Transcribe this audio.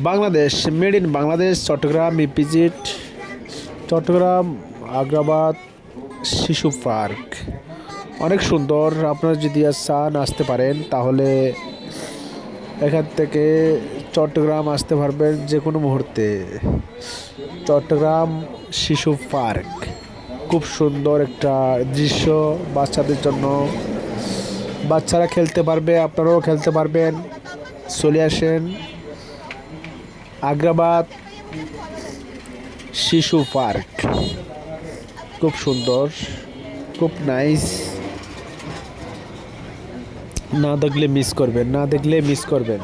Bangladesh, made in Bangladesh, Chittagong EPZ, Chittagong Agrabad শিশু park. অনেক সুন্দর। আপনারা যদি আজ চান আসতে পারেন, তাহলে এখান থেকে চট্টগ্রাম আসতে পারবেন যে কোনো মুহূর্তে। চট্টগ্রাম শিশু পার্ক খুব সুন্দর একটা দৃশ্য বাচ্চাদের জন্য। বাচ্চারা খেলতে পারবে, আপনারাও খেলতে পারবেন। চলে আসেন আগ্রাবাদ শিশু পার্ক। খুব সুন্দর, খুব নাইস। না দেখলে মিস করবেন, না দেখলে মিস করবেন।